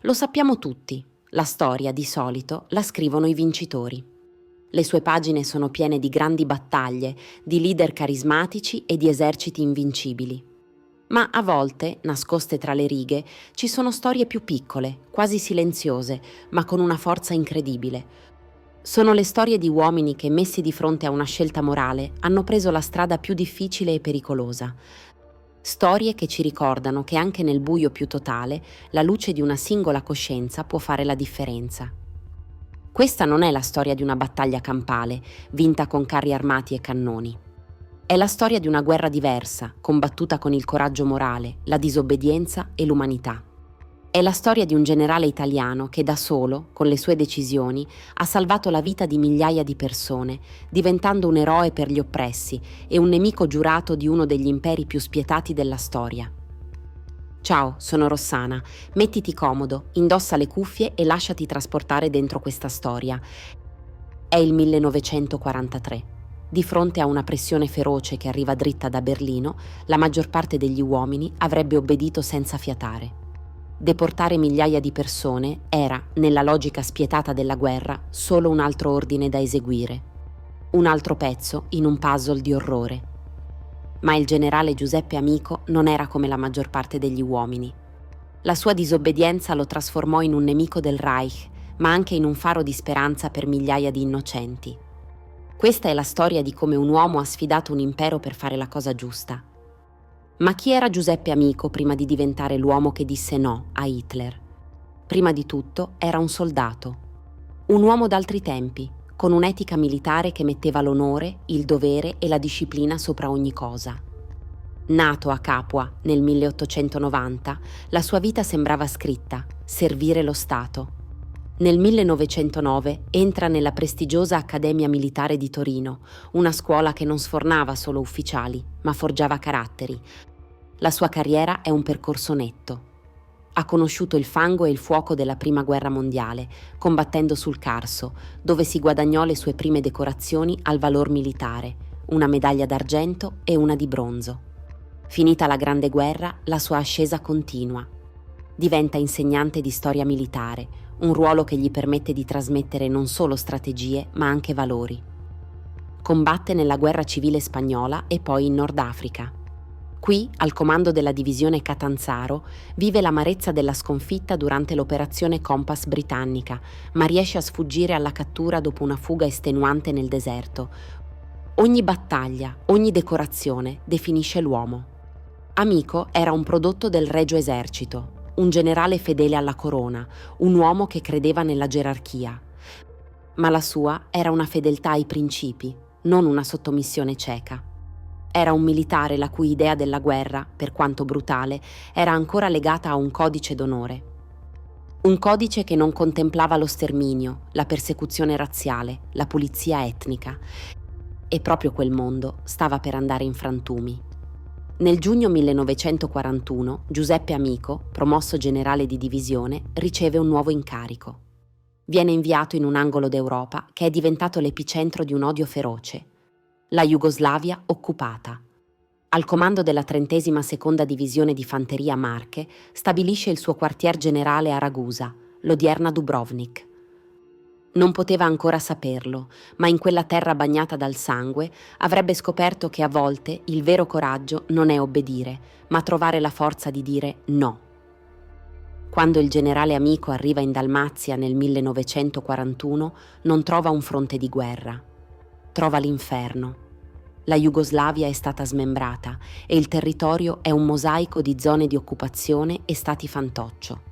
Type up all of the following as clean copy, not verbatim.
Lo sappiamo tutti, la storia di solito la scrivono i vincitori. Le sue pagine sono piene di grandi battaglie, di leader carismatici e di eserciti invincibili. Ma a volte, nascoste tra le righe, ci sono storie più piccole, quasi silenziose, ma con una forza incredibile. Sono le storie di uomini che, messi di fronte a una scelta morale, hanno preso la strada più difficile e pericolosa. Storie che ci ricordano che anche nel buio più totale, la luce di una singola coscienza può fare la differenza. Questa non è la storia di una battaglia campale, vinta con carri armati e cannoni. È la storia di una guerra diversa, combattuta con il coraggio morale, la disobbedienza e l'umanità. È la storia di un generale italiano che da solo, con le sue decisioni, ha salvato la vita di migliaia di persone, diventando un eroe per gli oppressi e un nemico giurato di uno degli imperi più spietati della storia. Ciao, sono Rossana. Mettiti comodo, indossa le cuffie e lasciati trasportare dentro questa storia. È il 1943. Di fronte a una pressione feroce che arriva dritta da Berlino, la maggior parte degli uomini avrebbe obbedito senza fiatare. Deportare migliaia di persone era, nella logica spietata della guerra, solo un altro ordine da eseguire. Un altro pezzo in un puzzle di orrore. Ma il generale Giuseppe Amico non era come la maggior parte degli uomini. La sua disobbedienza lo trasformò in un nemico del Reich, ma anche in un faro di speranza per migliaia di innocenti. Questa è la storia di come un uomo ha sfidato un impero per fare la cosa giusta. Ma chi era Giuseppe Amico prima di diventare l'uomo che disse no a Hitler? Prima di tutto era un soldato. Un uomo d'altri tempi, con un'etica militare che metteva l'onore, il dovere e la disciplina sopra ogni cosa. Nato a Capua nel 1890, la sua vita sembrava scritta: servire lo Stato. Nel 1909 entra nella prestigiosa Accademia Militare di Torino, una scuola che non sfornava solo ufficiali, ma forgiava caratteri. La sua carriera è un percorso netto. Ha conosciuto il fango e il fuoco della Prima Guerra Mondiale, combattendo sul Carso, dove si guadagnò le sue prime decorazioni al valor militare, una medaglia d'argento e una di bronzo. Finita la Grande Guerra, la sua ascesa continua. Diventa insegnante di storia militare, un ruolo che gli permette di trasmettere non solo strategie, ma anche valori. Combatte nella guerra civile spagnola e poi in Nord Africa. Qui, al comando della divisione Catanzaro, vive l'amarezza della sconfitta durante l'operazione Compass britannica, ma riesce a sfuggire alla cattura dopo una fuga estenuante nel deserto. Ogni battaglia, ogni decorazione definisce l'uomo. Amico era un prodotto del Regio Esercito, un generale fedele alla corona, un uomo che credeva nella gerarchia. Ma la sua era una fedeltà ai principi, non una sottomissione cieca. Era un militare la cui idea della guerra, per quanto brutale, era ancora legata a un codice d'onore. Un codice che non contemplava lo sterminio, la persecuzione razziale, la pulizia etnica. E proprio quel mondo stava per andare in frantumi. Nel giugno 1941, Giuseppe Amico, promosso generale di divisione, riceve un nuovo incarico. Viene inviato in un angolo d'Europa che è diventato l'epicentro di un odio feroce: la Jugoslavia occupata. Al comando della 32ª Seconda Divisione di Fanteria Marche, stabilisce il suo quartier generale a Ragusa, l'odierna Dubrovnik. Non poteva ancora saperlo, ma in quella terra bagnata dal sangue avrebbe scoperto che a volte il vero coraggio non è obbedire, ma trovare la forza di dire no. Quando il generale Amico arriva in Dalmazia nel 1941, non trova un fronte di guerra. Trova l'inferno. La Jugoslavia è stata smembrata e il territorio è un mosaico di zone di occupazione e stati fantoccio.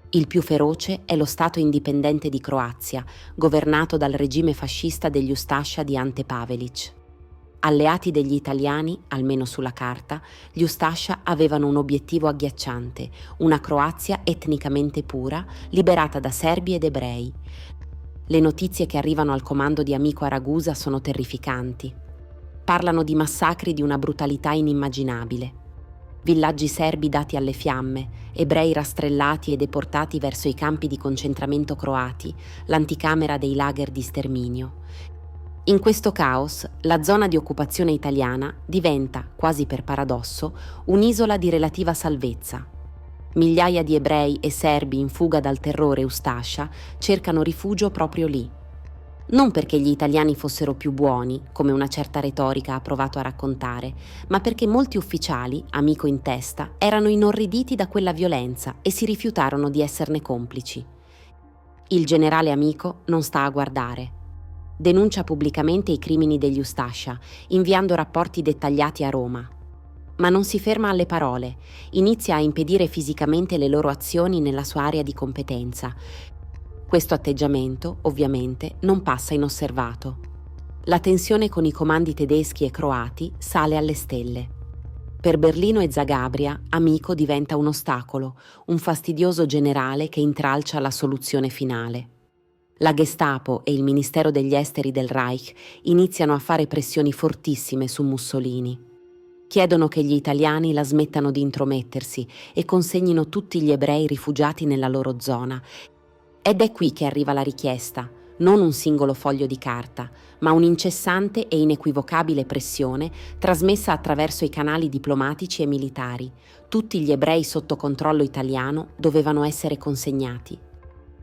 Il più feroce è lo Stato indipendente di Croazia, governato dal regime fascista degli Ustascia di Ante Pavelić. Alleati degli italiani, almeno sulla carta, gli Ustascia avevano un obiettivo agghiacciante: una Croazia etnicamente pura, liberata da serbi ed ebrei. Le notizie che arrivano al comando di Amico a Ragusa sono terrificanti. Parlano di massacri di una brutalità inimmaginabile. Villaggi serbi dati alle fiamme, ebrei rastrellati e deportati verso i campi di concentramento croati, l'anticamera dei lager di sterminio. In questo caos, la zona di occupazione italiana diventa, quasi per paradosso, un'isola di relativa salvezza. Migliaia di ebrei e serbi in fuga dal terrore Ustascia cercano rifugio proprio lì. Non perché gli italiani fossero più buoni, come una certa retorica ha provato a raccontare, ma perché molti ufficiali, Amico in testa, erano inorriditi da quella violenza e si rifiutarono di esserne complici. Il generale Amico non sta a guardare. Denuncia pubblicamente i crimini degli Ustascia, inviando rapporti dettagliati a Roma. Ma non si ferma alle parole, inizia a impedire fisicamente le loro azioni nella sua area di competenza. Questo atteggiamento, ovviamente, non passa inosservato. La tensione con i comandi tedeschi e croati sale alle stelle. Per Berlino e Zagabria, Amico diventa un ostacolo, un fastidioso generale che intralcia la soluzione finale. La Gestapo e il Ministero degli Esteri del Reich iniziano a fare pressioni fortissime su Mussolini. Chiedono che gli italiani la smettano di intromettersi e consegnino tutti gli ebrei rifugiati nella loro zona. Ed è qui che arriva la richiesta, non un singolo foglio di carta, ma un'incessante e inequivocabile pressione trasmessa attraverso i canali diplomatici e militari. Tutti gli ebrei sotto controllo italiano dovevano essere consegnati.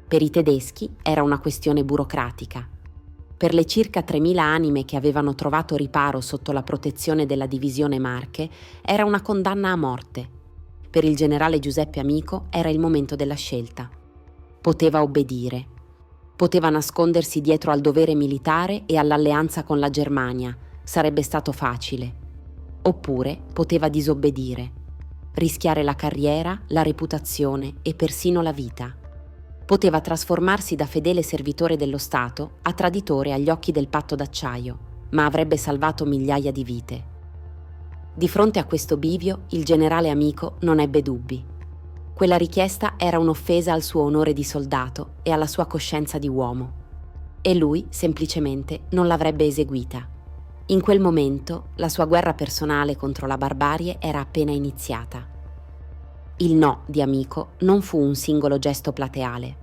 Per i tedeschi era una questione burocratica. Per le circa 3.000 anime che avevano trovato riparo sotto la protezione della divisione Marche, era una condanna a morte. Per il generale Giuseppe Amico era il momento della scelta. Poteva obbedire. Poteva nascondersi dietro al dovere militare e all'alleanza con la Germania. Sarebbe stato facile. Oppure poteva disobbedire. Rischiare la carriera, la reputazione e persino la vita. Poteva trasformarsi da fedele servitore dello Stato a traditore agli occhi del patto d'acciaio, ma avrebbe salvato migliaia di vite. Di fronte a questo bivio, il generale Amico non ebbe dubbi. Quella richiesta era un'offesa al suo onore di soldato e alla sua coscienza di uomo. E lui, semplicemente, non l'avrebbe eseguita. In quel momento, la sua guerra personale contro la barbarie era appena iniziata. Il no di Amico non fu un singolo gesto plateale.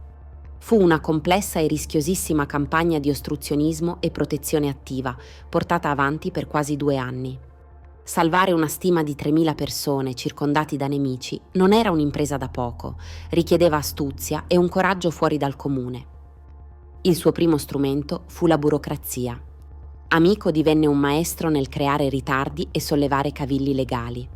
Fu una complessa e rischiosissima campagna di ostruzionismo e protezione attiva, portata avanti per quasi 2 anni. Salvare una stima di 3.000 persone circondati da nemici non era un'impresa da poco, richiedeva astuzia e un coraggio fuori dal comune. Il suo primo strumento fu la burocrazia. Amico divenne un maestro nel creare ritardi e sollevare cavilli legali.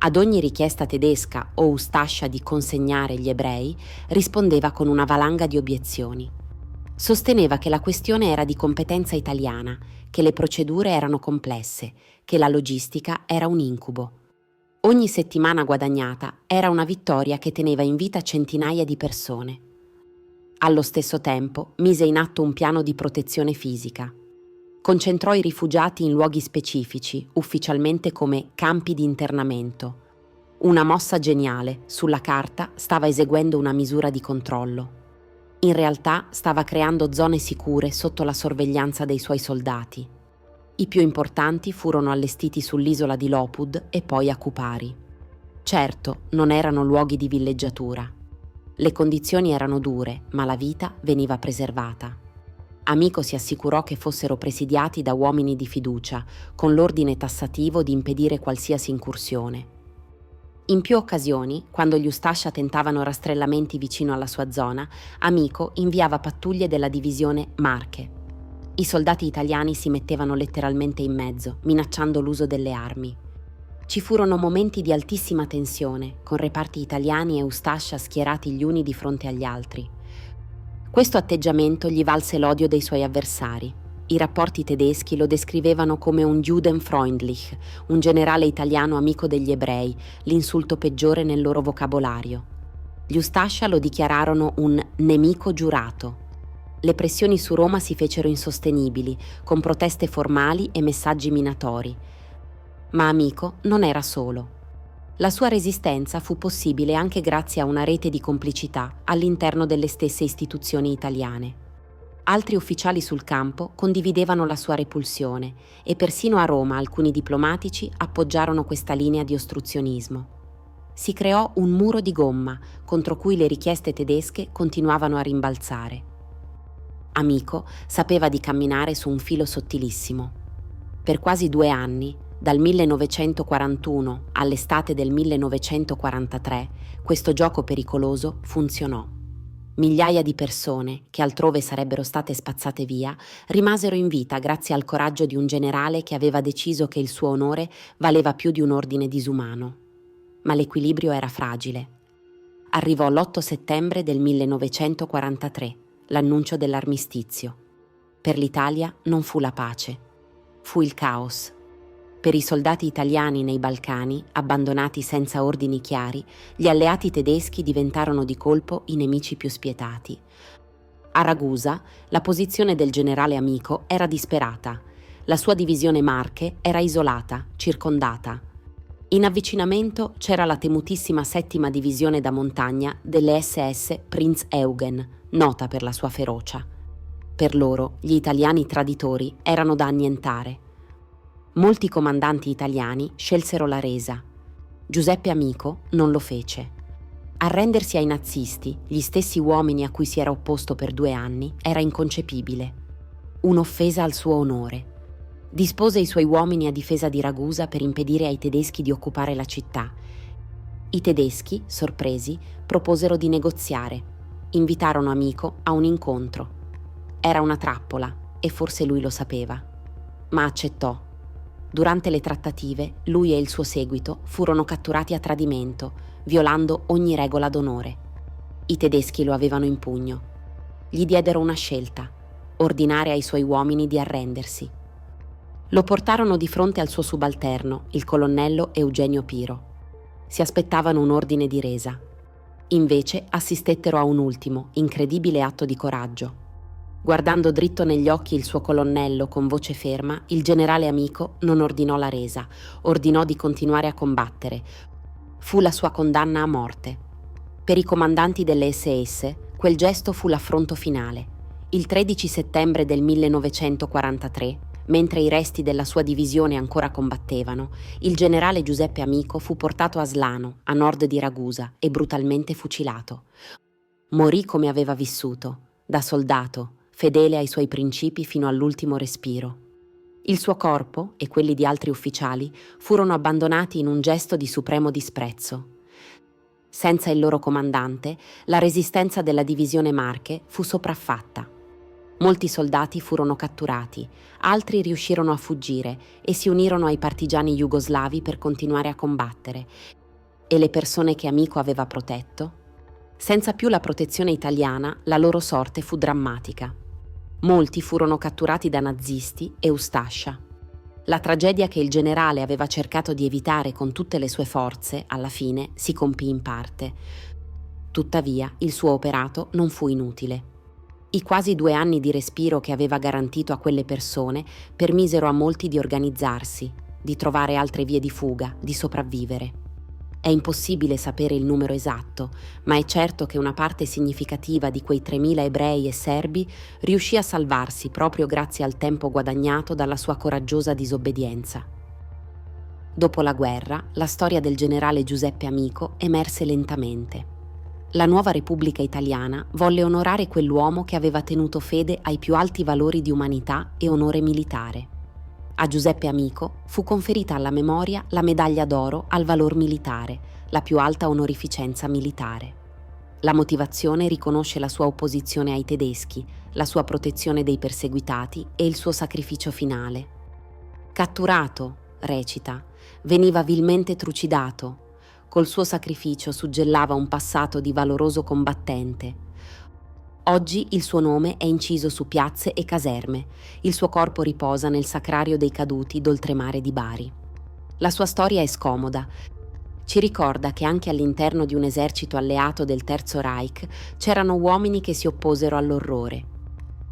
Ad ogni richiesta tedesca o Ustascia di consegnare gli ebrei, rispondeva con una valanga di obiezioni. Sosteneva che la questione era di competenza italiana, che le procedure erano complesse, che la logistica era un incubo. Ogni settimana guadagnata era una vittoria che teneva in vita centinaia di persone. Allo stesso tempo mise in atto un piano di protezione fisica. Concentrò i rifugiati in luoghi specifici, ufficialmente come campi di internamento. Una mossa geniale, sulla carta stava eseguendo una misura di controllo. In realtà stava creando zone sicure sotto la sorveglianza dei suoi soldati. I più importanti furono allestiti sull'isola di Lopud e poi a Kupari. Certo, non erano luoghi di villeggiatura. Le condizioni erano dure, ma la vita veniva preservata. Amico si assicurò che fossero presidiati da uomini di fiducia, con l'ordine tassativo di impedire qualsiasi incursione. In più occasioni, quando gli Ustascia tentavano rastrellamenti vicino alla sua zona, Amico inviava pattuglie della divisione Marche. I soldati italiani si mettevano letteralmente in mezzo, minacciando l'uso delle armi. Ci furono momenti di altissima tensione, con reparti italiani e Ustascia schierati gli uni di fronte agli altri. Questo atteggiamento gli valse l'odio dei suoi avversari. I rapporti tedeschi lo descrivevano come un Judenfreundlich, un generale italiano amico degli ebrei, l'insulto peggiore nel loro vocabolario. Gli Ustascia lo dichiararono un nemico giurato. Le pressioni su Roma si fecero insostenibili, con proteste formali e messaggi minatori. Ma Amico non era solo. La sua resistenza fu possibile anche grazie a una rete di complicità all'interno delle stesse istituzioni italiane. Altri ufficiali sul campo condividevano la sua repulsione e persino a Roma alcuni diplomatici appoggiarono questa linea di ostruzionismo. Si creò un muro di gomma contro cui le richieste tedesche continuavano a rimbalzare. Amico sapeva di camminare su un filo sottilissimo. Per quasi 2 anni Dal 1941 all'estate del 1943, questo gioco pericoloso funzionò. Migliaia di persone, che altrove sarebbero state spazzate via, rimasero in vita grazie al coraggio di un generale che aveva deciso che il suo onore valeva più di un ordine disumano. Ma l'equilibrio era fragile. Arrivò l'8 settembre del 1943, l'annuncio dell'armistizio. Per l'Italia non fu la pace, fu il caos. Per i soldati italiani nei Balcani, abbandonati senza ordini chiari, gli alleati tedeschi diventarono di colpo i nemici più spietati. A Ragusa, la posizione del generale Amico era disperata. La sua divisione Marche era isolata, circondata. In avvicinamento c'era la temutissima 7ª divisione da montagna delle SS Prinz Eugen, nota per la sua ferocia. Per loro, gli italiani traditori erano da annientare. Molti comandanti italiani scelsero la resa. Giuseppe Amico non lo fece. Arrendersi ai nazisti, gli stessi uomini a cui si era opposto per 2 anni, era inconcepibile. Un'offesa al suo onore. Dispose i suoi uomini a difesa di Ragusa per impedire ai tedeschi di occupare la città. I tedeschi, sorpresi, proposero di negoziare. Invitarono Amico a un incontro. Era una trappola e forse lui lo sapeva. Ma accettò. Durante le trattative, lui e il suo seguito furono catturati a tradimento, violando ogni regola d'onore. I tedeschi lo avevano in pugno. Gli diedero una scelta: ordinare ai suoi uomini di arrendersi. Lo portarono di fronte al suo subalterno, il colonnello Eugenio Piro. Si aspettavano un ordine di resa. Invece assistettero a un ultimo, incredibile atto di coraggio. Guardando dritto negli occhi il suo colonnello con voce ferma, il generale Amico non ordinò la resa, ordinò di continuare a combattere. Fu la sua condanna a morte. Per i comandanti delle SS, quel gesto fu l'affronto finale. Il 13 settembre del 1943, mentre i resti della sua divisione ancora combattevano, il generale Giuseppe Amico fu portato a Slano, a nord di Ragusa, e brutalmente fucilato. Morì come aveva vissuto, da soldato, fedele ai suoi principi fino all'ultimo respiro. Il suo corpo e quelli di altri ufficiali furono abbandonati in un gesto di supremo disprezzo. Senza il loro comandante, la resistenza della divisione Marche fu sopraffatta. Molti soldati furono catturati, altri riuscirono a fuggire e si unirono ai partigiani jugoslavi per continuare a combattere. E le persone che Amico aveva protetto? Senza più la protezione italiana, la loro sorte fu drammatica. Molti furono catturati da nazisti e Ustascia. La tragedia che il generale aveva cercato di evitare con tutte le sue forze, alla fine, si compì in parte. Tuttavia, il suo operato non fu inutile. I quasi 2 anni di respiro che aveva garantito a quelle persone permisero a molti di organizzarsi, di trovare altre vie di fuga, di sopravvivere. È impossibile sapere il numero esatto, ma è certo che una parte significativa di quei 3.000 ebrei e serbi riuscì a salvarsi proprio grazie al tempo guadagnato dalla sua coraggiosa disobbedienza. Dopo la guerra, la storia del generale Giuseppe Amico emerse lentamente. La nuova Repubblica Italiana volle onorare quell'uomo che aveva tenuto fede ai più alti valori di umanità e onore militare. A Giuseppe Amico fu conferita alla memoria la medaglia d'oro al valor militare, la più alta onorificenza militare. La motivazione riconosce la sua opposizione ai tedeschi, la sua protezione dei perseguitati e il suo sacrificio finale. Catturato, recita, veniva vilmente trucidato. Col suo sacrificio suggellava un passato di valoroso combattente. Oggi il suo nome è inciso su piazze e caserme. Il suo corpo riposa nel sacrario dei caduti d'oltremare di Bari. La sua storia è scomoda. Ci ricorda che anche all'interno di un esercito alleato del Terzo Reich c'erano uomini che si opposero all'orrore.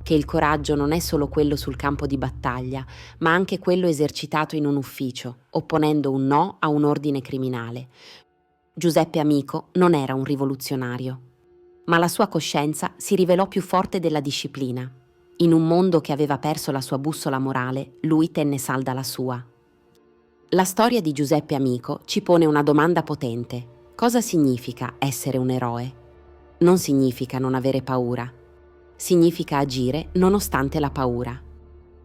Che il coraggio non è solo quello sul campo di battaglia, ma anche quello esercitato in un ufficio, opponendo un no a un ordine criminale. Giuseppe Amico non era un rivoluzionario, ma la sua coscienza si rivelò più forte della disciplina. In un mondo che aveva perso la sua bussola morale, lui tenne salda la sua. La storia di Giuseppe Amico ci pone una domanda potente. Cosa significa essere un eroe? Non significa non avere paura. Significa agire nonostante la paura.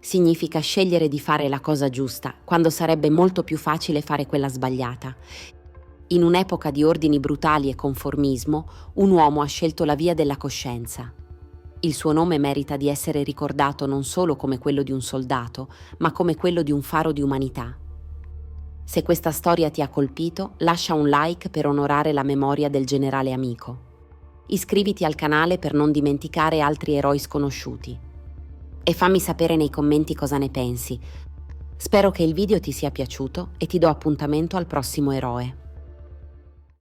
Significa scegliere di fare la cosa giusta quando sarebbe molto più facile fare quella sbagliata. In un'epoca di ordini brutali e conformismo, un uomo ha scelto la via della coscienza. Il suo nome merita di essere ricordato non solo come quello di un soldato, ma come quello di un faro di umanità. Se questa storia ti ha colpito, lascia un like per onorare la memoria del generale amico. Iscriviti al canale per non dimenticare altri eroi sconosciuti. E fammi sapere nei commenti cosa ne pensi. Spero che il video ti sia piaciuto e ti do appuntamento al prossimo eroe.